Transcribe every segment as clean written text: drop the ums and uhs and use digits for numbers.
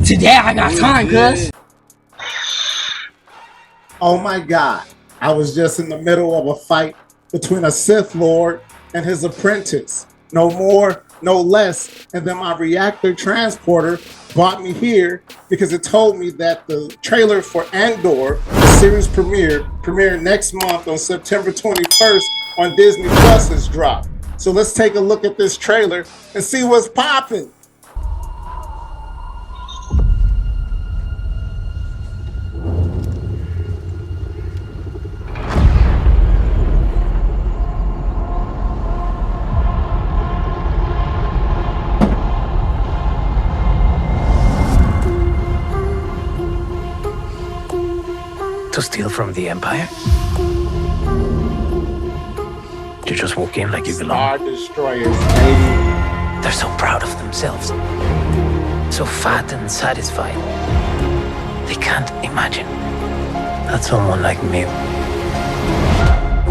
Today I got time, cuz. Oh my God. I was just in the middle of a fight between a Sith Lord and his apprentice. No more, no less. And then my reactor transporter brought me here because it told me that the trailer for Andor, the series premiere next month on September 21st on Disney Plus has dropped. So let's take a look at this trailer and see what's popping. To steal from the Empire? You just walk in like you Star belong. Destroyers, baby. They're so proud of themselves. So fat and satisfied. They can't imagine that someone like me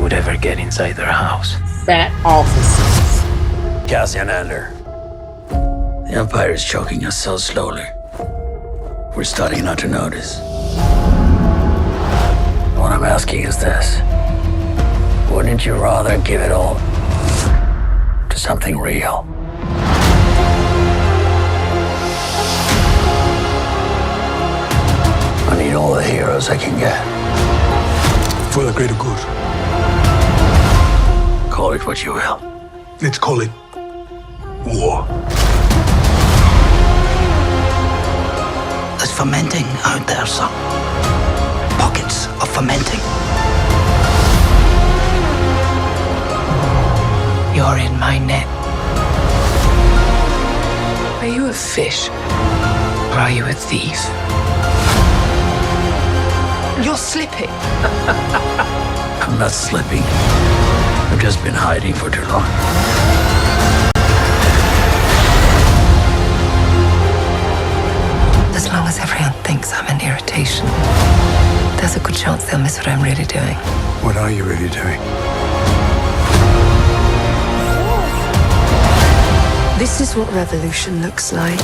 would ever get inside their house. Fat officers. Cassian Andor. The Empire is choking us so slowly. We're starting not to notice. What I'm asking is this. Wouldn't you rather give it all to something real? I need all the heroes I can get. For the greater good. Call it what you will. Let's call it war. There's fermenting out there, son. Pockets of fermenting. You're in my net. Are you a fish? Or are you a thief? You're slipping. I'm not slipping. I've just been hiding for too long. As long as everyone thinks I'm an irritation, there's a good chance they'll miss what I'm really doing. What are you really doing? This is what revolution looks like.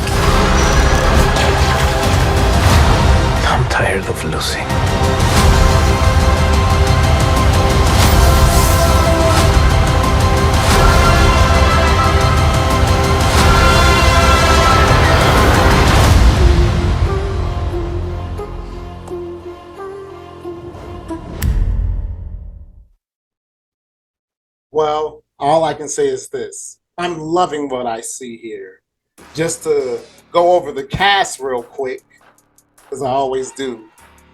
I'm tired of losing. Well, all I can say is this. I'm loving what I see here. Just to go over the cast real quick, as I always do.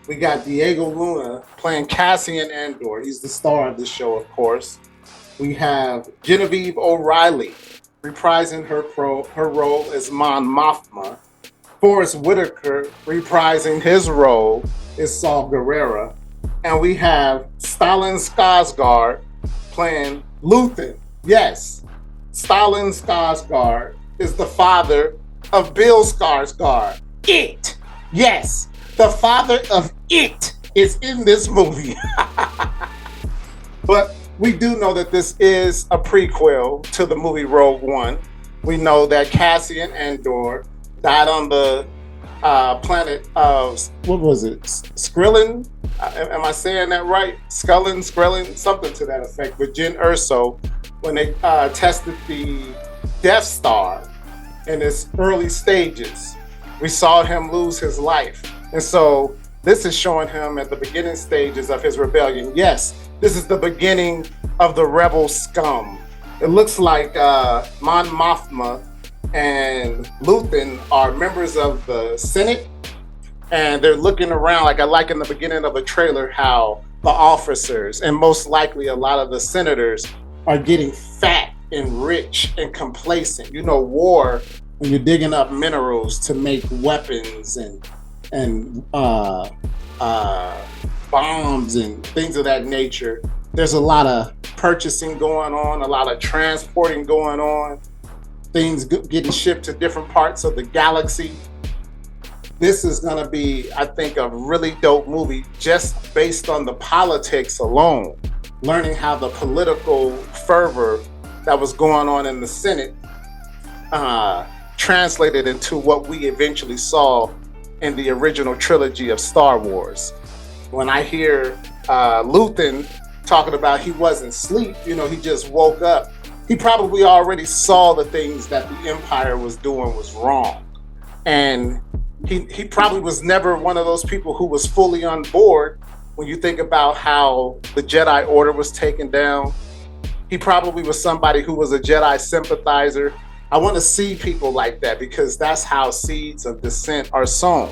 We got Diego Luna playing Cassian Andor. He's the star of the show, of course. We have Genevieve O'Reilly reprising her role as Mon Mothma. Forrest Whitaker reprising his role as Saul Guerrera. And we have Stellan Skarsgård playing Luthen. Yes, Stellan Skarsgård is the father of Bill Skarsgård. It! Yes, the father of It is in this movie. But we do know that this is a prequel to the movie Rogue One. We know that Cassian Andor died on the planet of, what was it, Skrillin? Am I saying that right? Skrillin, something to that effect. With Jyn Erso, when they tested the Death Star in its early stages, we saw him lose his life. And so this is showing him at the beginning stages of his rebellion. Yes, this is the beginning of the rebel scum. It looks like Mon Mothma and Luthen are members of the Senate, and they're looking around, like I like in the beginning of the trailer how the officers and most likely a lot of the senators are getting fat and rich and complacent. You know, war, when you're digging up minerals to make weapons and bombs and things of that nature, there's a lot of purchasing going on, a lot of transporting going on, things getting shipped to different parts of the galaxy. This is going to be, I think, a really dope movie just based on the politics alone. Learning how the political fervor that was going on in the Senate translated into what we eventually saw in the original trilogy of Star Wars. When I hear Luthen talking about he wasn't asleep, you know, he just woke up, he probably already saw the things that the Empire was doing was wrong. And he probably was never one of those people who was fully on board when you think about how the Jedi Order was taken down. He probably was somebody who was a Jedi sympathizer. I want to see people like that because that's how seeds of dissent are sown.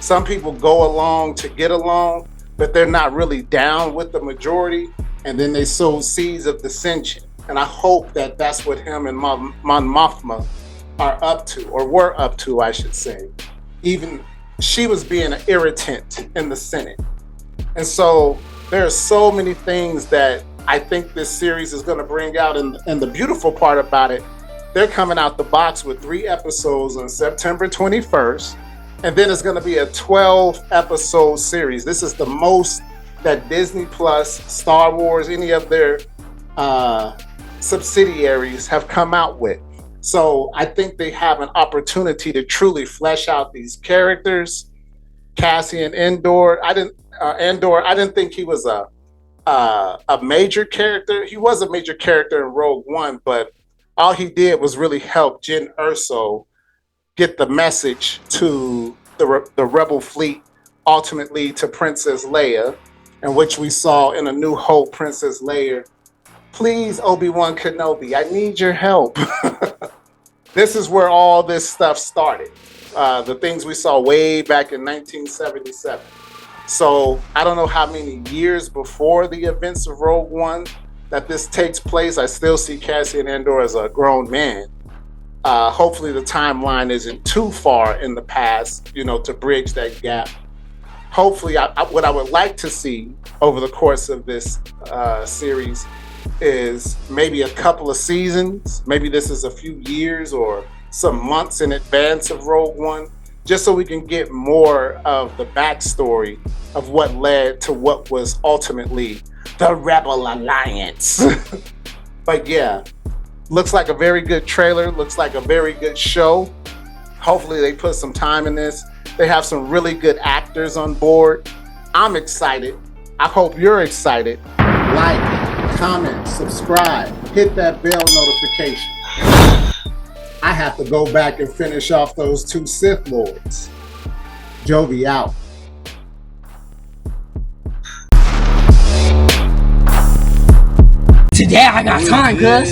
Some people go along to get along, but they're not really down with the majority, and then they sow seeds of dissension. And I hope that that's what him and Mon Mothma are up to, or were up to, I should say. Even she was being an irritant in the Senate. And so there are so many things that I think this series is going to bring out. And the beautiful part about it, they're coming out the box with 3 episodes on September 21st. And then it's going to be a 12-episode series. This is the most that Disney Plus, Star Wars, any of their subsidiaries have come out with. So I think they have an opportunity to truly flesh out these characters. Cassian Andor, I didn't think he was a major character. He was a major character in Rogue One, but all he did was really help Jyn Erso get the message to the Rebel fleet, ultimately to Princess Leia, in which we saw in A New Hope, Princess Leia, please, Obi-Wan Kenobi, I need your help. This is where all this stuff started. The things we saw way back in 1977. So I don't know how many years before the events of Rogue One that this takes place. I still see Cassian Andor as a grown man. Hopefully the timeline isn't too far in the past, you know, to bridge that gap. Hopefully, what I would like to see over the course of this series is maybe a couple of seasons. Maybe this is a few years or some months in advance of Rogue One, just so we can get more of the backstory of what led to what was ultimately the Rebel Alliance. But yeah, looks like a very good trailer, looks like a very good show. Hopefully they put some time in this. They have some really good actors on board. I'm excited. I hope you're excited. Like, comment, subscribe, hit that bell notification. I have to go back and finish off those 2 Sith Lords. Jovi out. Today I got time, cuz.